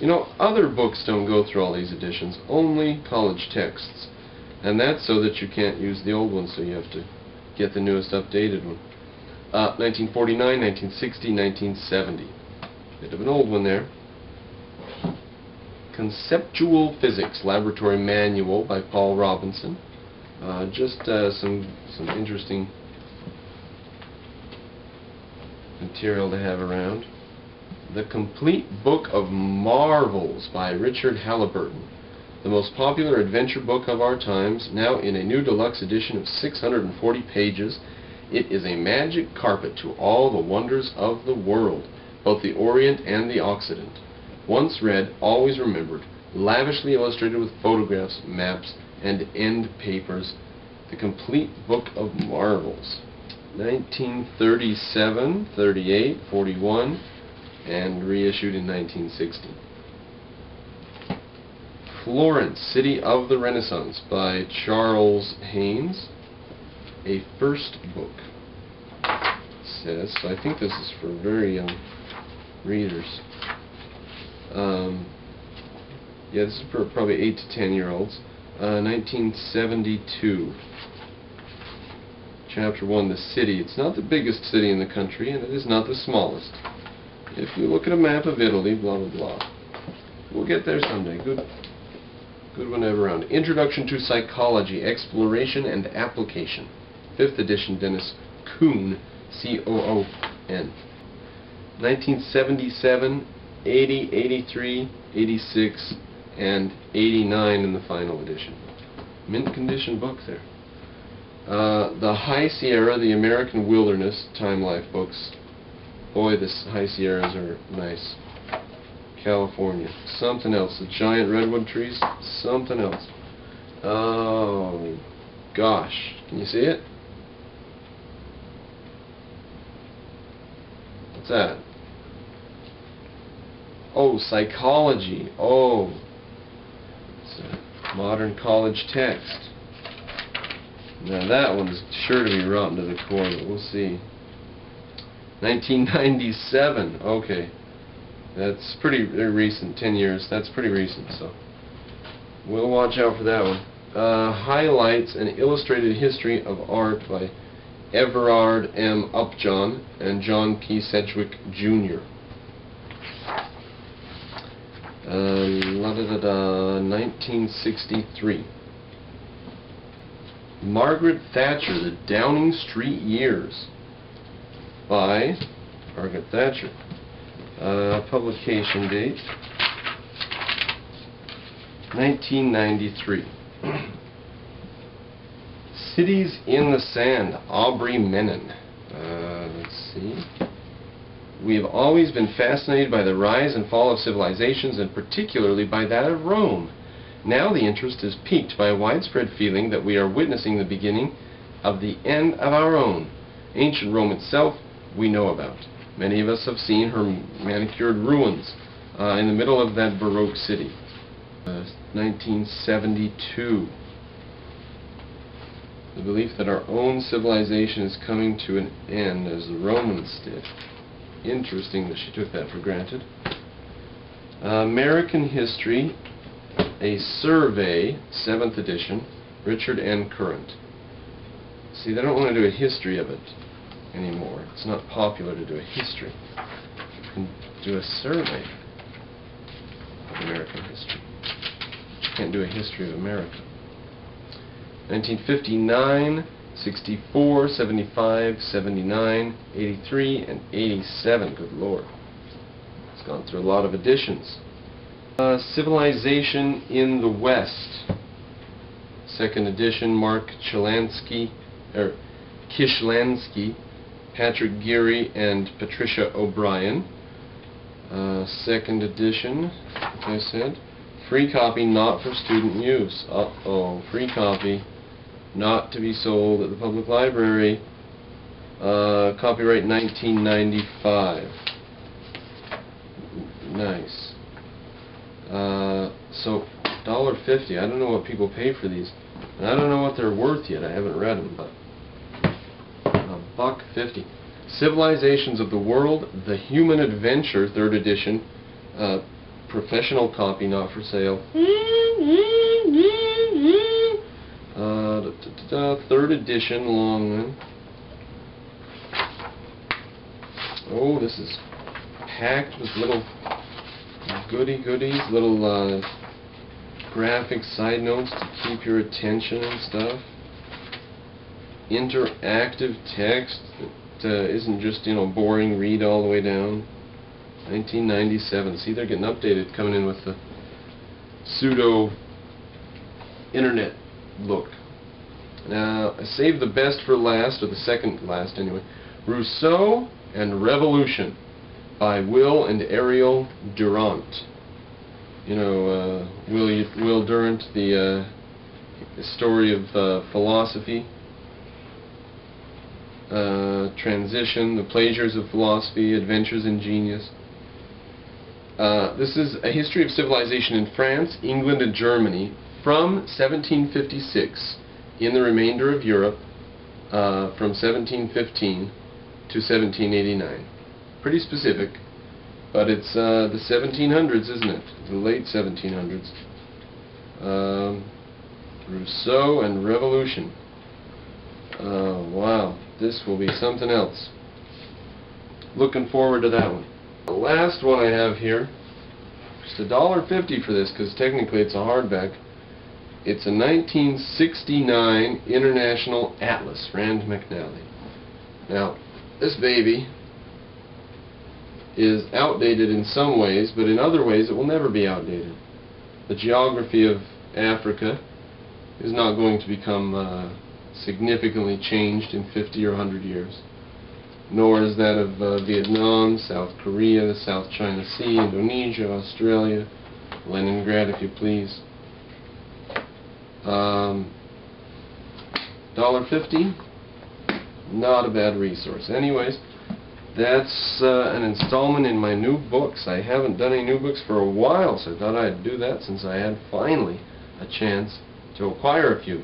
You know, other books don't go through all these editions, only college texts. And that's so that you can't use the old ones, so you have to get the newest updated one. 1949, 1960, 1970. Bit of an old one there. Conceptual Physics Laboratory Manual by Paul Robinson. Just some interesting material to have around. The Complete Book of Marvels by Richard Halliburton. The most popular adventure book of our times, now in a new deluxe edition of 640 pages. It is a magic carpet to all the wonders of the world, both the Orient and the Occident. Once read, always remembered, lavishly illustrated with photographs, maps, and end papers. The Complete Book of Marvels. 1937, 38, 41, and reissued in 1960. Florence, City of the Renaissance by Charles Haynes. A first book, it says, so I think this is for very young readers. Yeah, this is for probably 8 to 10-year-olds. 1972. Chapter 1, The City. It's not the biggest city in the country, and it is not the smallest. If you look at a map of Italy, blah, blah, blah. We'll get there someday. Good one to have around. Introduction to Psychology, Exploration and Application. 5th edition, Dennis Coon, C-O-O-N. 1977, 80, 83, 86, and 89 in the final edition. Mint condition book there. The High Sierra, The American Wilderness, Time Life books. Boy, the High Sierras are nice. California, something else. The giant redwood trees, something else. Oh, gosh. Can you see it? What's that? Oh, psychology. Oh, it's a modern college text. Now that one's sure to be rotten to the core, but we'll see. 1997. Okay, that's pretty recent. 10 years. That's pretty recent. So we'll watch out for that one. Highlights: An Illustrated History of Art by Everard M. Upjohn and John P. Sedgwick, Jr. 1963. Margaret Thatcher, The Downing Street Years by Margaret Thatcher. Publication date 1993. Cities in the Sand, Aubrey Menon. Let's see. We have always been fascinated by the rise and fall of civilizations, and particularly by that of Rome. Now the interest is piqued by a widespread feeling that we are witnessing the beginning of the end of our own. Ancient Rome itself we know about. Many of us have seen her manicured ruins in the middle of that Baroque city. 1972. The belief that our own civilization is coming to an end as the Romans did. Interesting that she took that for granted. American History, a Survey, 7th edition, Richard N. Current. See, they don't want to do a history of it anymore. It's not popular to do a history. You can do a survey of American history. You can't do a history of America. 1959, 64, 75, 79, 83, and 87. Good Lord. It's gone through a lot of editions. Civilization in the West. 2nd edition, Mark Kishlansky, Patrick Geary, and Patricia O'Brien. 2nd edition, like I said. Free copy, not for student use. Uh-oh, free copy. Not to be sold at the public library. Copyright 1995. Nice. So $1.50. I don't know what people pay for these, and I don't know what they're worth yet. I haven't read them, but $1.50. Civilizations of the World: The Human Adventure, 3rd edition. professional copy, not for sale. Third edition, long one. Oh, this is packed with little goodies, little graphic side notes to keep your attention and stuff. Interactive text that isn't just, boring read all the way down. 1997. See, they're getting updated, coming in with the pseudo internet look. Now, I saved the best for last, or the second last anyway. Rousseau and Revolution by Will and Ariel Durant. Will Durant, the story of philosophy, transition, the pleasures of philosophy, adventures in genius. This is a history of civilization in France, England, and Germany from 1756 in the remainder of Europe, from 1715 to 1789. Pretty specific, but it's the 1700s, isn't it? The late 1700s. Rousseau and Revolution. Wow, this will be something else. Looking forward to that one. The last one I have here, just $1.50 for this, because technically it's a hardback. It's a 1969 International Atlas, Rand McNally. Now, this baby is outdated in some ways, but in other ways it will never be outdated. The geography of Africa is not going to become significantly changed in 50 or 100 years. Nor is that of Vietnam, South Korea, the South China Sea, Indonesia, Australia, Leningrad, if you please. $1.50, not a bad resource. Anyways, that's an installment in my new books. I haven't done any new books for a while, so I thought I'd do that since I had finally a chance to acquire a few.